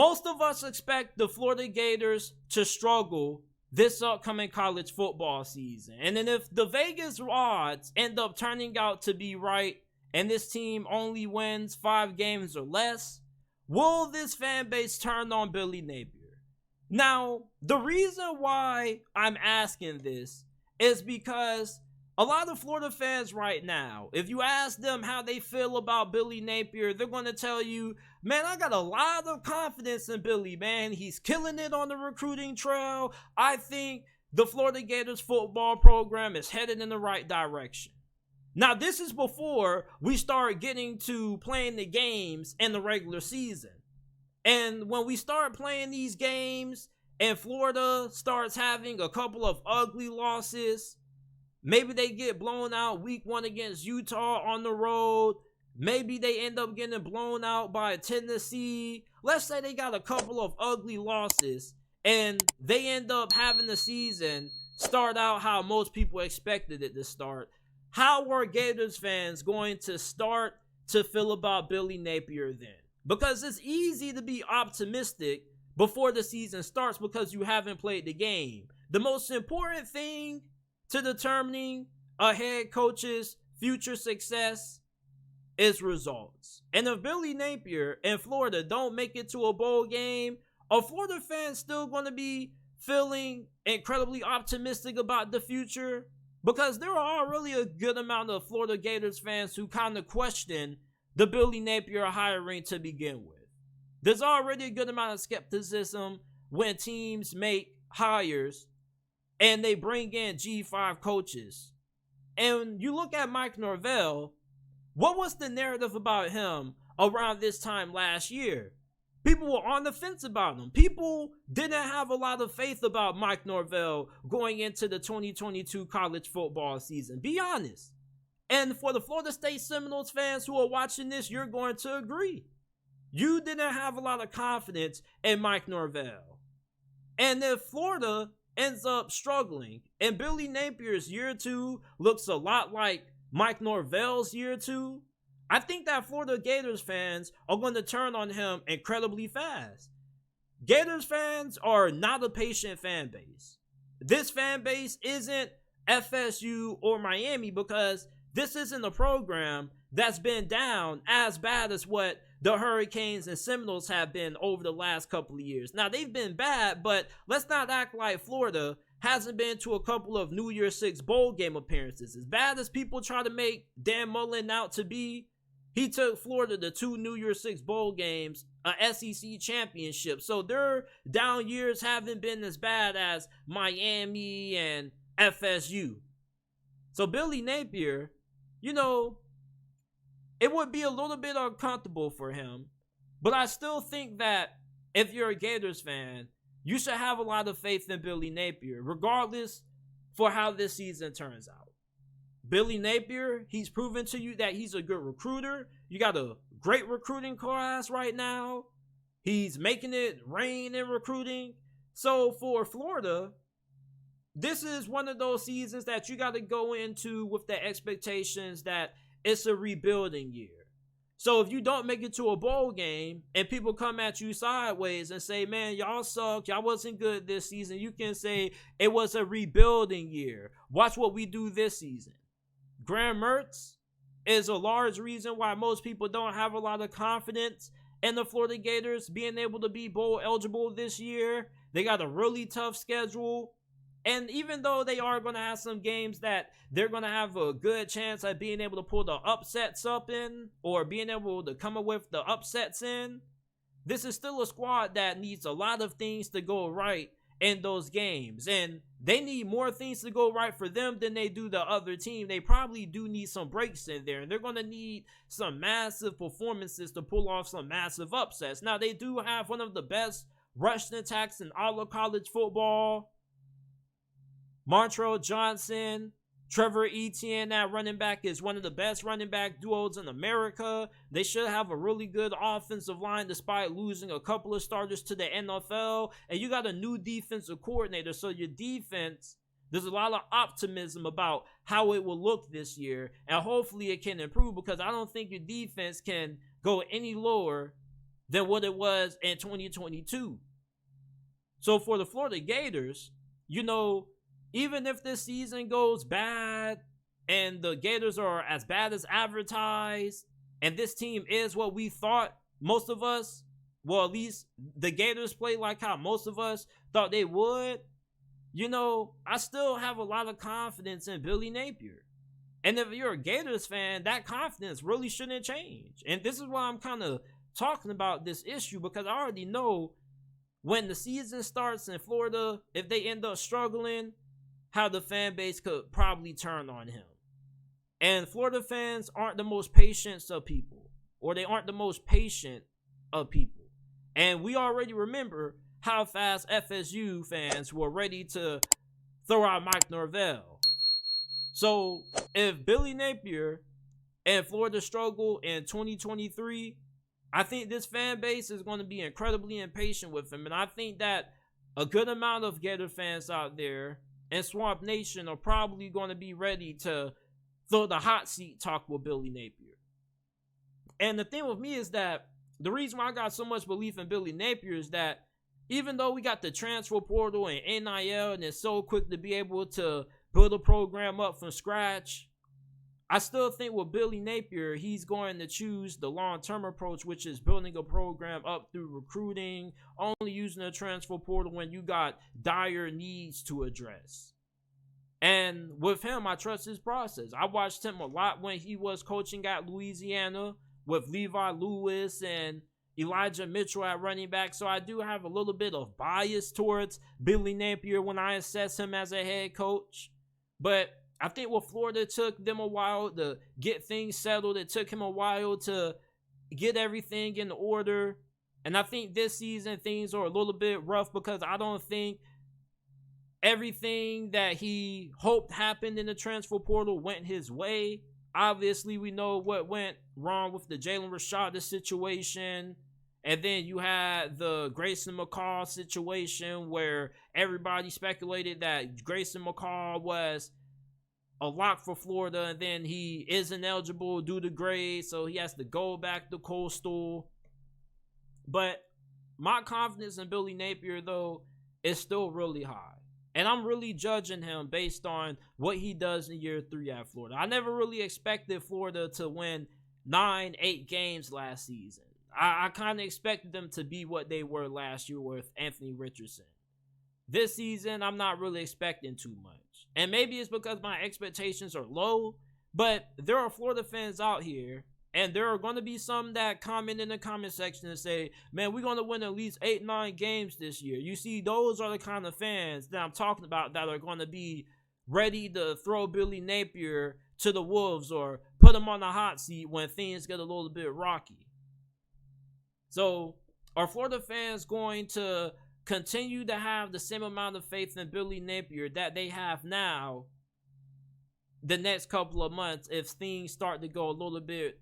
Most of us expect the Florida Gators to struggle this upcoming college football season. And then if the Vegas odds end up turning out to be right and this team only wins 5 games or less, will this fan base turn on Billy Napier? Now, the reason why I'm asking this is because a lot of Florida fans right now, if you ask them how they feel about Billy Napier, they're going to tell you, man, I got a lot of confidence in Billy, man. He's killing it on the recruiting trail. I think the Florida Gators football program is headed in the right direction. Now, this is before we start getting to playing the games in the regular season. And when we start playing these games and Florida starts having a couple of ugly losses, maybe they get blown out week 1 against Utah on the road. Maybe they end up getting blown out by Tennessee. Let's say they got a couple of ugly losses and they end up having the season start out how most people expected it to start. How are Gators fans going to start to feel about Billy Napier then? Because it's easy to be optimistic before the season starts because you haven't played the game. The most important thing to determining a head coach's future success is results. And if Billy Napier and Florida don't make it to a bowl game, are Florida fans still going to be feeling incredibly optimistic about the future? Because there are really a good amount of Florida Gators fans who kind of question the Billy Napier hiring to begin with. There's already a good amount of skepticism when teams make hires and they bring in G5 coaches. And you look at Mike Norvell, what was the narrative about him around this time last year? People were on the fence about him. People didn't have a lot of faith about Mike Norvell going into the 2022 college football season. Be honest. And for the Florida State Seminoles fans who are watching this, you're going to agree. You didn't have a lot of confidence in Mike Norvell. And if Florida ends up struggling and Billy Napier's year 2 looks a lot like Mike Norvell's year 2, I think that Florida Gators fans are going to turn on him incredibly fast. Gators fans are not a patient fan base. This fan base isn't FSU or Miami because this isn't a program that's been down as bad as what the Hurricanes and Seminoles have been over the last couple of years. Now, they've been bad, but let's not act like Florida hasn't been to a couple of New Year's Six bowl game appearances. As bad as people try to make Dan Mullen out to be, he took Florida to 2 New Year's Six bowl games, a SEC championship. So their down years haven't been as bad as Miami and FSU. So Billy Napier, you know, it would be a little bit uncomfortable for him. But I still think that if you're a Gators fan, you should have a lot of faith in Billy Napier, regardless for how this season turns out. Billy Napier, he's proven to you that he's a good recruiter. You got a great recruiting class right now. He's making it rain in recruiting. So for Florida, this is one of those seasons that you got to go into with the expectations that it's a rebuilding year. So if you don't make it to a bowl game and people come at you sideways and say, man, y'all suck, y'all wasn't good this season, you can say it was a rebuilding year. Watch what we do this season. Graham Mertz is a large reason why most people don't have a lot of confidence in the Florida Gators being able to be bowl eligible this year. They got a really tough schedule. And even though they are going to have some games that they're going to have a good chance at being able to pull the upsets up in, or being able to come up with the upsets in, this is still a squad that needs a lot of things to go right in those games. And they need more things to go right for them than they do the other team. They probably do need some breaks in there, and they're going to need some massive performances to pull off some massive upsets. Now, they do have one of the best rushing attacks in all of college football. Montrell Johnson, Trevor Etienne at running back is one of the best running back duos in America. They should have a really good offensive line despite losing a couple of starters to the NFL. And you got a new defensive coordinator, so your defense, there's a lot of optimism about how it will look this year. And hopefully it can improve, because I don't think your defense can go any lower than what it was in 2022. So for the Florida Gators, you know, even if this season goes bad and the Gators are as bad as advertised, and this team is what we thought, most of us, well, at least the Gators play like how most of us thought they would, you know, I still have a lot of confidence in Billy Napier. And if you're a Gators fan, that confidence really shouldn't change. And this is why I'm kind of talking about this issue, because I already know when the season starts in Florida, if they end up struggling, how the fan base could probably turn on him. And Florida fans aren't the most patient of people, or they aren't the most patient of people. And we already remember how fast FSU fans were ready to throw out Mike Norvell. So if Billy Napier and Florida struggle in 2023, I think this fan base is going to be incredibly impatient with him. And I think that a good amount of Gator fans out there and Swamp Nation are probably going to be ready to throw the hot seat talk with Billy Napier. And the thing with me is that the reason why I got so much belief in Billy Napier is that even though we got the transfer portal and NIL and it's so quick to be able to build a program up from scratch, I still think with Billy Napier, he's going to choose the long-term approach, which is building a program up through recruiting, only using the transfer portal when you got dire needs to address. And with him, I trust his process. I watched him a lot when he was coaching at Louisiana with Levi Lewis and Elijah Mitchell at running back. So I do have a little bit of bias towards Billy Napier when I assess him as a head coach. But I think with Florida, it took them a while to get things settled. It took him a while to get everything in order. And I think this season things are a little bit rough because I don't think everything that he hoped happened in the transfer portal went his way. Obviously, we know what went wrong with the Jalen Rashada situation. And then you had the Grayson McCall situation where everybody speculated that Grayson McCall was a lock for Florida, and then he isn't eligible due to grades, so he has to go back to Coastal. But my confidence in Billy Napier, though, is still really high. And I'm really judging him based on what he does in year 3 at Florida. I never really expected Florida to win 9-8 games last season. I kind of expected them to be what they were last year with Anthony Richardson. This season, I'm not really expecting too much. And maybe it's because my expectations are low, but there are Florida fans out here, and there are going to be some that comment in the comment section and say, man, we're going to win at least 8-9 games this year. You see, those are the kind of fans that I'm talking about that are going to be ready to throw Billy Napier to the wolves or put him on the hot seat when things get a little bit rocky. So, are Florida fans going to continue to have the same amount of faith in Billy Napier that they have now the next couple of months if things start to go a little bit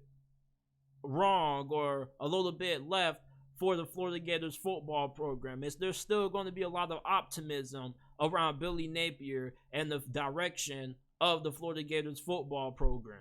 wrong or a little bit left for the Florida Gators football program? There's still going to be a lot of optimism around Billy Napier and the direction of the Florida Gators football program.